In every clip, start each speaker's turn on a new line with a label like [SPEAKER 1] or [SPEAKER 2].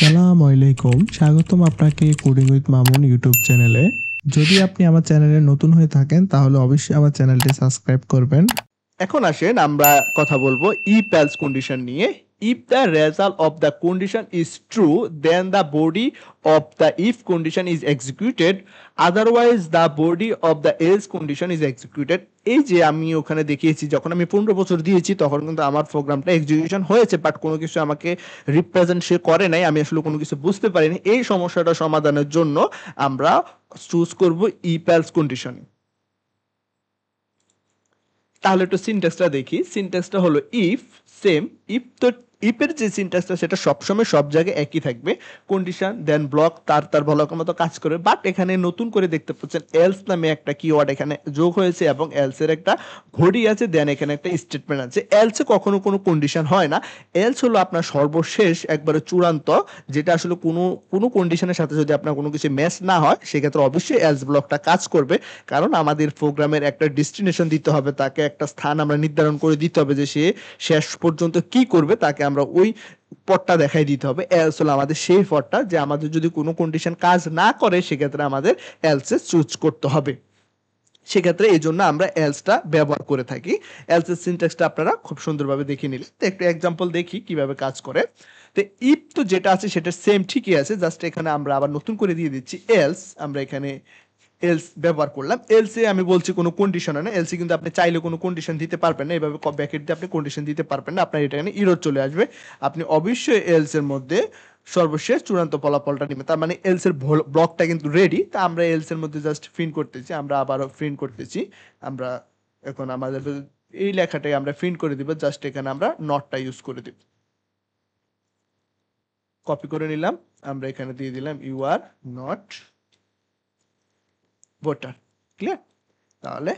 [SPEAKER 1] আসসালামু আলাইকুম, স্বাগতম আপনাকে কোডিং উইথ মামুন ইউটিউব চ্যানেলে। যদি আপনি আমার চ্যানেলে নতুন হয়ে থাকেন তাহলে অবশ্যই আমার চ্যানেলটি সাবস্ক্রাইব করবেন।
[SPEAKER 2] এখন আসেন আমরা কথা বলবো if else কন্ডিশন নিয়ে। if the result of the condition is true then the body of the if condition is executed, otherwise the body of the else condition is executed। এই যে আমি ওখানে দেখিয়েছি যখন আমি 15 বছর দিয়েছি তখন কিন্তু আমার প্রোগ্রামটা এক্সিকিউশন হয়েছে, বাট কোনো কিছু আমাকে রিপ্রেজেন্ট সে করে নাই, আমি আসলে কোনো কিছু বুঝতে পারিনি। এই সমস্যাটা সমাধানের জন্য আমরা চুজ করব if else কন্ডিশন। তাহলে একটু সিনট্যাক্সটা দেখি। সিনট্যাক্সটা হলো ইফ সেম। ইফ তো ইফের যে সিনট্যাক্সটা সেটা সবসময় সব জায়গায় একই থাকবে। কন্ডিশন দেন ব্লক তার তার ব্লকের মতো কাজ করে, বাট এখানে নতুন করে দেখতে পাচ্ছেন এলস নামে একটা কিওয়ার্ড এখানে যোগ হয়েছে এবং এলস এর একটা ঘড়ি আছে, দেন এখানে একটা স্টেটমেন্ট আছে। এলসে কখনো কোনো কন্ডিশন হয় না। এলস হলো আপনার সর্বশেষ একবারে চূড়ান্ত, যেটা আসলে কোনো কোনো কন্ডিশনের সাথে যদি আপনার কোনো কিছু ম্যাচ না হয় সেক্ষেত্রে অবশ্যই এলস ব্লকটা কাজ করবে। কারণ আমাদের প্রোগ্রামের একটা ডেস্টিনেশন দিতে হবে, তাকে একটা স্থান আমরা নির্ধারণ করে দিতে হবে যে সে শেষ পর্যন্ত কি করবে, তাকে আমরা ওই পথটা দেখাই দিতে হবে। এলস হলো আমাদের সেই পথটা, যে আমাদের যদি কোনো কন্ডিশন কাজ না করে সেক্ষেত্রে আমাদের এলসে চুজ করতে হবে। সেক্ষেত্রে এই জন্য আমরা এলসটা ব্যবহার করে থাকি। এলসের সিনট্যাক্সটা আপনারা খুব সুন্দরভাবে দেখে নিলে তো একটু এক্সাম্পল দেখি কিভাবে কাজ করে। তো ইফ তো যেটা আছে সেটা সেম ঠিকই আছে, জাস্ট এখানে আমরা আবার নতুন করে দিয়ে দিচ্ছি এলস। আমরা এখানে এলস ব্যবহার করলাম। এলসে আমি বলছি কোনো কন্ডিশন না। এলসে কিন্তু আপনি চাইলে কোনো কন্ডিশন দিতে পারবেন না, এভাবে ব্র্যাকেট দিয়ে আপনি কন্ডিশন দিতে পারবেন না, আপনার এটা এখানে এরর চলে আসবে। আপনি অবশ্যই এলস এর মধ্যে সর্বশেষ চূড়ান্ত ফলাফলটা নেবেন। তার মানে এলস এর ব্লকটা কিন্তু রেডি। তা আমরা এলস এর মধ্যে জাস্ট প্রিন্ট করতেছি, আমরা আবারও প্রিন্ট করতেছি। আমরা এখন আমাদের এই লেখাটাই আমরা প্রিন্ট করে দিব, জাস্ট এখানে আমরা নটটা ইউজ করে দিব। কপি করে নিলাম, আমরা এখানে দিয়ে দিলাম you are not voter. Clear? তাহলে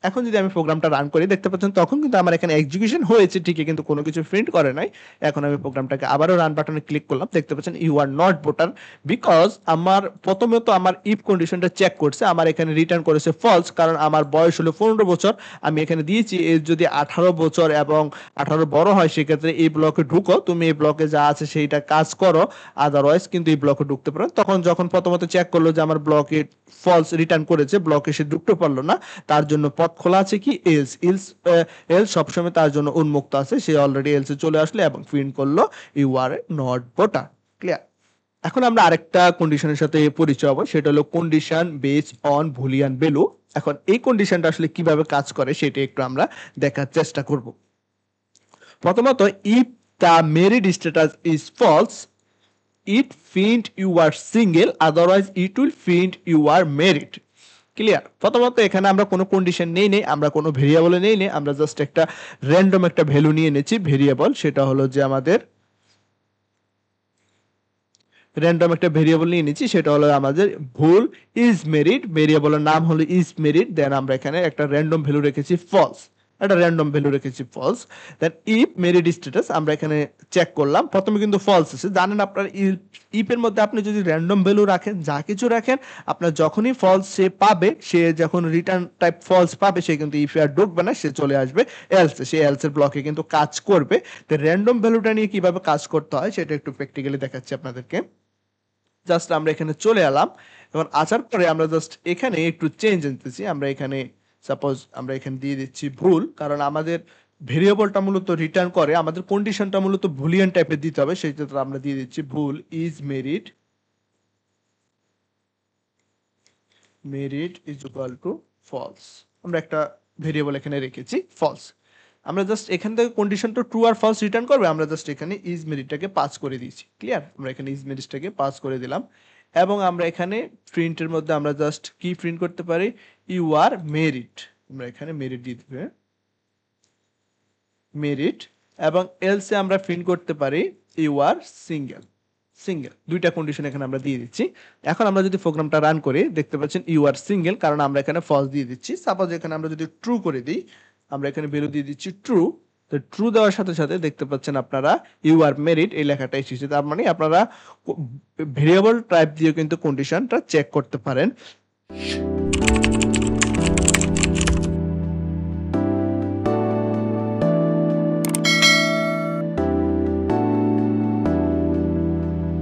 [SPEAKER 2] এখন যদি আমি প্রোগ্রামটা রান করি দেখতে পাচ্ছেন তখন কিন্তু আমার এখানে এক্সিকিউশন হয়েছে ঠিকই, কিন্তু কোনো কিছু প্রিন্ট করে নাই। এখন আমি প্রোগ্রামটাকে আবারও রান বাটনে ক্লিক করলাম, দেখতে পাচ্ছেন you are not voter. Because আমার প্রথমে তো আমার ইফ কন্ডিশনটা চেক করছে, আমার এখানে রিটার্ন করেছে ফলস, কারণ আমার বয়স হলো 15 বছর। আমি এখানে দিয়েছি এর যদি 18 বছর এবং 18 বড় হয় সেক্ষেত্রে এই ব্লকে ঢুকো, তুমি এই ব্লকে যা আছে সেইটা কাজ করো, আদারওয়াইজ কিন্তু এই ব্লকে ঢুকতে পারো। তখন যখন প্রথমত চেক করলো যে আমার ব্লকে ফলস রিটার্ন করেছে, ব্লকে সে ঢুকতে পারলো না, তার জন্য পথ খোলা আছে কি এলস। এলস সবসময় তার জন্য উন্মুক্ত আছে, সে অলরেডি এলসে চলে আসলো এবং প্রিন্ট করলো you are not voter. Clear? এখন আমরা আরেকটা কন্ডিশনের সাথে পরিচয় হবো, সেটা হলো condition base on Boolean value. এখন এই কন্ডিশনটা আসলে কিভাবে কাজ করে সেটা একটু আমরা দেখার চেষ্টা করব। প্রথমত if the merit status is false it print you are single, otherwise it will print you are merit. Clear? প্রথমত এখানে আমরা কোনো কন্ডিশন নেই, আমরা কোনো ভেরিয়েবল নেই, আমরা জাস্ট একটা র্যান্ডম একটা ভ্যালু নিয়ে নিয়েছি ভেরিয়েবল, সেটা হলো যে আমাদের র্যান্ডম একটা ভেরিয়েবল নিয়ে নিচ্ছি, সেটা হলো আমাদের ভুল ইজ মেরিট। ভেরিয়েবলের নাম হলো ইজ মেরিট, দেন আমরা এখানে একটা র্যান্ডম ভ্যালু রেখেছি ফলস, একটা র্যান্ডম ভ্যালু রেখেছি false. Then if merit status আমরা এখানে চেক করলাম, প্রথমে কিন্তু ফলস আছে। জানেন আপনার ইফ এর মধ্যে আপনি যদি র্যান্ডম ভ্যালু রাখেন, যা কিছু রাখেন, আপনার যখনই ফলস সে পাবে, সে যখন রিটার্ন টাইপ ফলস পাবে সে কিন্তু ইফ আর ঢুকবে না, সে চলে আসবে এলস, সে এলস এর ব্লকে কিন্তু কাজ করবে। তো র্যান্ডম ভ্যালুটা নিয়ে কিভাবে কাজ করতে হয় সেটা একটু প্র্যাকটিক্যালি দেখাচ্ছি আপনাদেরকে। জাস্ট আমরা এখানে চলে এলাম, এবং আসার পরে আমরা জাস্ট এখানে একটু চেঞ্জ আনতেছি। আমরা এখানে সাপোজ আমরা এখানে দিয়ে দিচ্ছি ভুল, কারণ আমাদের ভেরিয়েবলটা মূলত রিটার্ন করে, আমাদের কন্ডিশনটা মূলত বুলিয়ান টাইপের দিতে হবে, সেই ক্ষেত্রে আমরা দিয়ে দিচ্ছি ভুল is merit, merit is equal to false. আমরা একটা ভেরিয়েবল এখানে রেখেছি ফলস। আমরা জাস্ট এখান থেকে কন্ডিশনটা ট্রু আর ফলস রিটার্ন করবে, আমরা জাস্ট এখানে ইজ মেরিটটাকে পাস করে দিয়েছি। ক্লিয়ার? আমরা এখানে ইজ মেরিটটাকে পাস করে দিলাম, এবং আমরা এখানে প্রিন্টের মধ্যে আমরা জাস্ট কি প্রিন্ট করতে পারি, ইউ আর মেরিট। আমরা এখানে মেরিট দিয়ে দিবে মেরিট, এবং এলসে আমরা প্রিন্ট করতে পারি ইউ আর সিঙ্গেল। সিঙ্গেল দুইটা কন্ডিশন এখানে আমরা দিয়ে দিচ্ছি। এখন আমরা যদি প্রোগ্রামটা রান করি দেখতে পাচ্ছেন ইউ আর সিঙ্গেল, কারণ আমরা এখানে ফলস দিয়ে দিচ্ছি। সাপোজ এখানে আমরা যদি ট্রু করে দিই, আমরা এখানে ভ্যালু দিয়ে দিচ্ছি ট্রু। তো ট্রু দেওয়ার সাথে সাথে দেখতে পাচ্ছেন আপনারা ইউ আর মেরিট এই লেখাটা এসেছে। তার মানে আপনারা ভেরিয়েবল টাইপ দিয়ে কিন্তু কন্ডিশনটা চেক করতে পারেন।